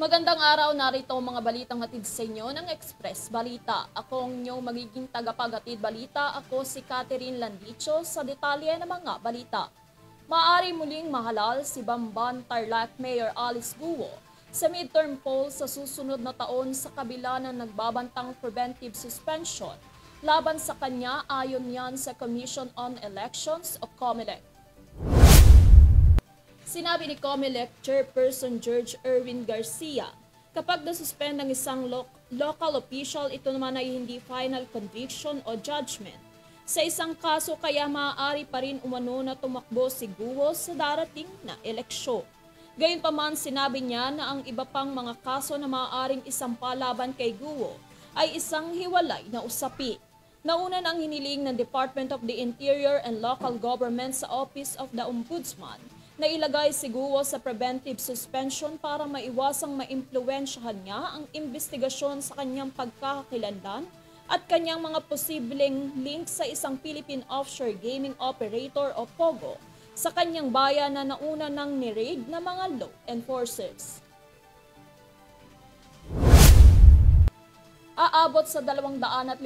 Magandang araw, narito ang mga balitang hatid sa inyo ng Express Balita. Ako ang inyong magiging tagapaghatid balita. Ako si Catherine Landicho sa detalye ng mga balita. Maaari muling mahalal si Bamban Tarlac Mayor Alice Guo sa midterm poll sa susunod na taon sa kabila ng nagbabantang preventive suspension laban sa kanya ayon yan sa Commission on Elections o COMELEC. Sinabi ni COMELEC Chairperson George Erwin Garcia, kapag nasuspend ng isang local official, ito naman ay hindi final conviction o judgment. Sa isang kaso kaya maaari pa rin umano na tumakbo si Guo sa darating na eleksyon. Gayunpaman sinabi niya na ang iba pang mga kaso na maaaring isampa laban kay Guo ay isang hiwalay na usapin. Nauna ang hiniling ng Department of the Interior and Local Government sa Office of the Ombudsman na ilagay si Guo sa preventive suspension para maiwasang maimpluwensyahan niya ang investigasyon sa kanyang pagkakakilanlan at kanyang mga posibleng link sa isang Philippine Offshore Gaming Operator o POGO sa kanyang bayan na nauna nang ni-raid na mga law enforcers. Aabot sa 250,000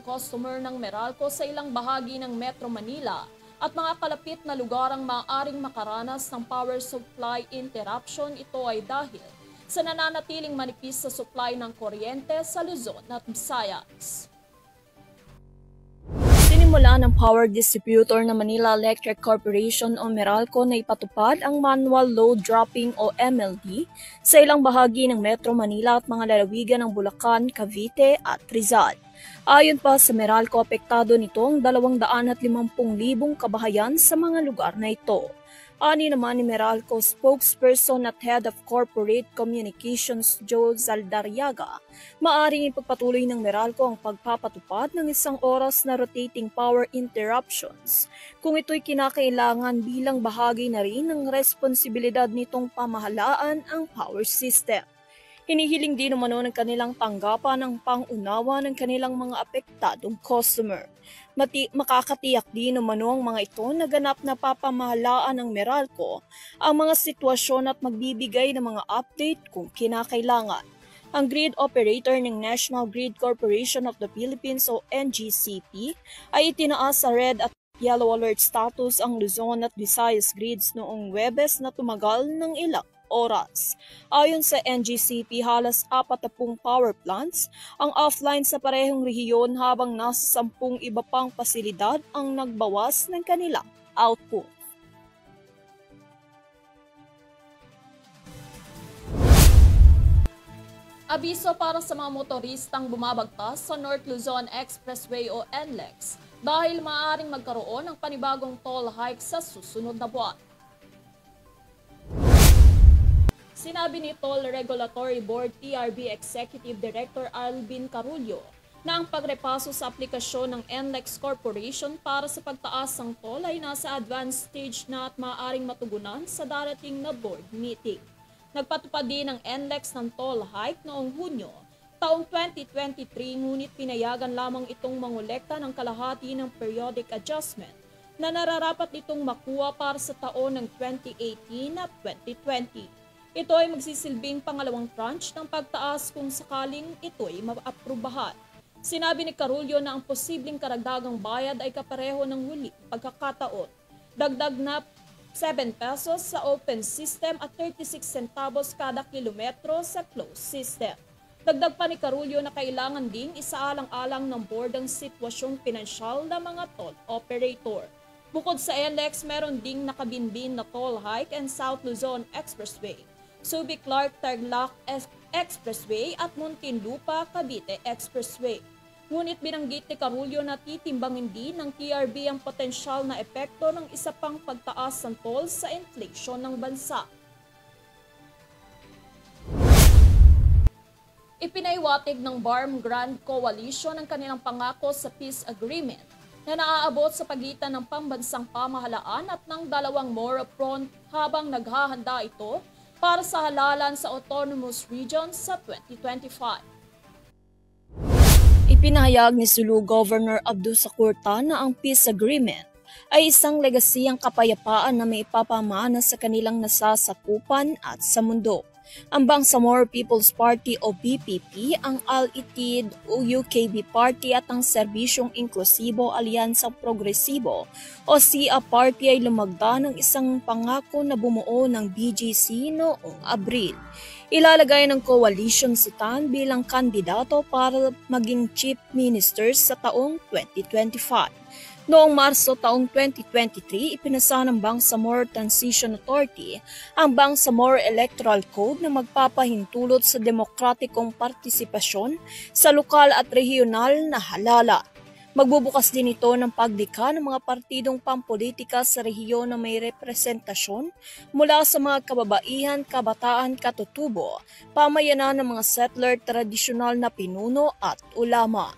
customer ng Meralco sa ilang bahagi ng Metro Manila at mga kalapit na lugar ang maaaring makaranas ng power supply interruption. Ito ay dahil sa nananatiling manipis sa supply ng kuryente sa Luzon at Visayas. Sinimula ng power distributor na Manila Electric Corporation o Meralco na ipatupad ang manual load dropping o MLD sa ilang bahagi ng Metro Manila at mga lalawigan ng Bulacan, Cavite at Rizal. Ayon pa sa Meralco, apektado nito ang 250,000 kabahayan sa mga lugar na ito. Ani naman ni Meralco spokesperson at Head of Corporate Communications Joe Zaldarriaga, maaaring ipagpatuloy ng Meralco ang pagpapatupad ng 1 oras na rotating power interruptions kung ito'y kinakailangan bilang bahagi na rin ng responsibilidad nitong pamahalaan ang power system. Hinihiling din umano ng kanilang tanggapan ang pang-unawa ng kanilang mga apektadong customer. Makakatiyak din umano ang mga ito na ganap na papamahalaan ng Meralco ang mga sitwasyon at magbibigay ng mga update kung kinakailangan. Ang grid operator ng National Grid Corporation of the Philippines o NGCP ay itinaas sa red at yellow alert status ang Luzon at Visayas grids noong Huwebes na tumagal ng ilang oras. Ayon sa NGCP, halos 40 power plants ang offline sa parehong rehiyon habang nasa 10 iba pang pasilidad ang nagbawas ng kanilang output. Abiso para sa mga motoristang bumabagtas sa North Luzon Expressway o NLEX dahil maaaring magkaroon ng panibagong toll hike sa susunod na buwan. Sinabi ni Toll Regulatory Board TRB Executive Director Alvin Carullo na ang pagrepaso sa aplikasyon ng NLEX Corporation para sa pagtaas ng toll ay nasa advanced stage na at maaaring matugunan sa darating na board meeting. Nagpatupad din ang NLEX ng toll hike noong Hunyo, taong 2023, ngunit pinayagan lamang itong mangolekta ng kalahati ng periodic adjustment na nararapat itong makuha para sa taon ng 2018 at 2020. Ito ay magsisilbing pangalawang tranche ng pagtaas kung sakaling ito'y maaprubahan. Sinabi ni Carullo na ang posibleng karagdagang bayad ay kapareho ng huli pagkakataon. Dagdag na 7 pesos sa open system at 36 centavos kada kilometro sa closed system. Dagdag pa ni Carullo na kailangan ding isaalang-alang ng board ang sitwasyong pinansyal ng mga toll operator. Bukod sa NLEX, meron ding nakabinbin na toll hike and South Luzon Expressway, Subic-Clark-Tarlac Expressway at Muntinlupa Cavite Expressway. Ngunit binanggit ni Carullo na titimbangin din ng TRB ang potensyal na epekto ng isa pang pagtaas ng toll sa inflation ng bansa. Ipinaiwatig ng BARM Grand Coalition ang kanilang pangako sa peace agreement na naaabot sa pagitan ng pambansang pamahalaan at ng dalawang Moro front habang naghahanda ito para sa halalan sa autonomous regions sa 2025. Ipinahayag ni Sulu Governor Abdul Sakurta na ang peace agreement ay isang legasiyang kapayapaan na may ipapamana sa kanilang nasasakupan at sa mundo. Ang Bangsamoro People's Party o BPP, ang Al-Itid o UKB Party at ang Serbisyong Inklusibo Alyansang Progresibo o SIA Party ay lumagda ng isang pangako na bumuo ng BGC noong Abril. Ilalagay ng coalition si Tan bilang kandidato para maging chief minister sa taong 2025. Noong Marso taong 2023, ipinasa ng Bangsamoro Transition Authority ang Bangsamoro Electoral Code na magpapahintulot sa demokratikong partisipasyon sa lokal at regional na halalan. Magbubukas din ito ng paglikha ng mga partidong pampolitika sa rehiyon na may representasyon mula sa mga kababaihan, kabataan, katutubo, pamayanan ng mga settler, tradisyonal na pinuno at ulama.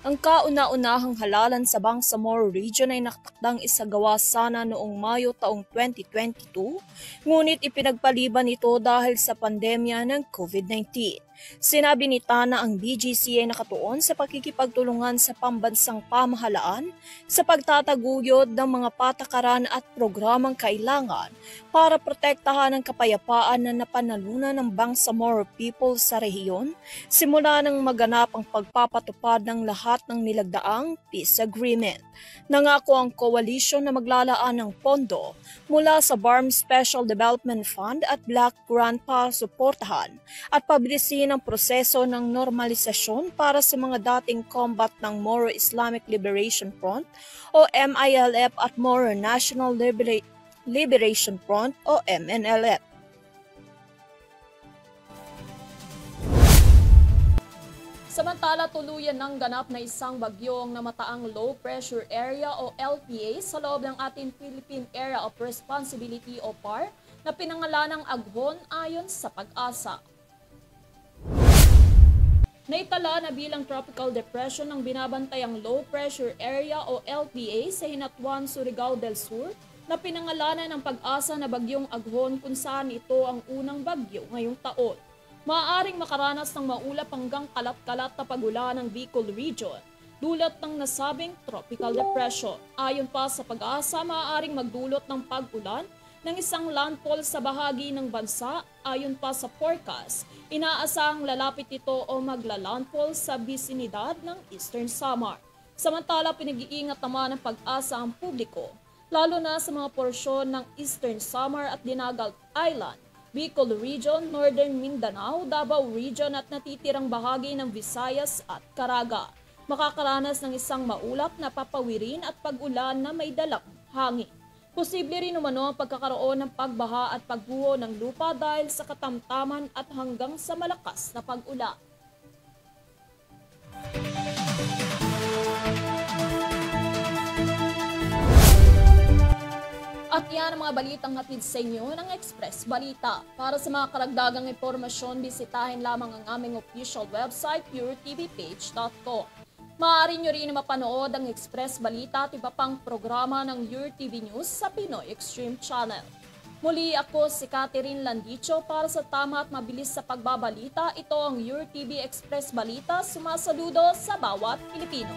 Ang kauna-unahang halalan sa Bangsamoro Region ay nakatakdang isagawa sana noong Mayo taong 2022, ngunit ipinagpaliban ito dahil sa pandemya ng COVID-19. Sinabi ni Tana ang BGC ay nakatuon sa pakikipagtulungan sa pambansang pamahalaan sa pagtataguyod ng mga patakaran at programang kailangan para protektahan ang kapayapaan na napanalunan ng Bangsamoro people sa rehiyon simula nang maganap ang pagpapatupad ng lahat ng nilagdaang peace agreement. Nangako ang coalition na maglalaan ng pondo mula sa BARM Special Development Fund at Black Grant para suportahan at pabilisin ang proseso ng normalisasyon para sa mga dating combat ng Moro Islamic Liberation Front o MILF at Moro National Liberation Front o MNLF. Samantala, tuluyan ng ganap na isang bagyong namataang low pressure area o LPA sa loob ng ating Philippine Area of Responsibility o PAR na pinangalanang Aghon ayon sa Pag-asa. Naitala na bilang tropical depression ang binabantayang low pressure area o LPA sa Hinatuan, Surigao del Sur na pinangalanan ng Pag-asa na bagyong Aghon kung saan ito ang unang bagyo ngayong taon. Maaaring makaranas ng maulap hanggang kalat-kalat na pagulan ng Bicol Region, dulot ng nasabing tropical depression. Ayon pa sa Pag-asa, maaaring magdulot ng pag-ulan ng isang landfall sa bahagi ng bansa. Ayon pa sa forecast, inaasahang lalapit ito o magla-landfall sa bisinidad ng Eastern Samar. Samantala, pinag-iingat naman ng Pag-asa ang publiko, lalo na sa mga porsyon ng Eastern Samar at Dinagat Island, Bicol Region, Northern Mindanao, Davao Region at natitirang bahagi ng Visayas at Caraga. Makakaranas ng isang maulap na papawirin at pag-ulan na may dalang hangin. Posible rin umano ang pagkakaroon ng pagbaha at pagguho ng lupa dahil sa katamtaman at hanggang sa malakas na pag-ulan. At yan ang mga balitang hatid sa inyo ng Express Balita. Para sa mga karagdagang impormasyon, bisitahin lamang ang aming official website, puretvpage.com. Maaari nyo rin mapanood ang Express Balita at iba pang programa ng UrTV News sa Pinoy Extreme Channel. Muli ako si Catherine Landicho para sa tama at mabilis sa pagbabalita. Ito ang UrTV Express Balita, sumasaludo sa bawat Pilipino.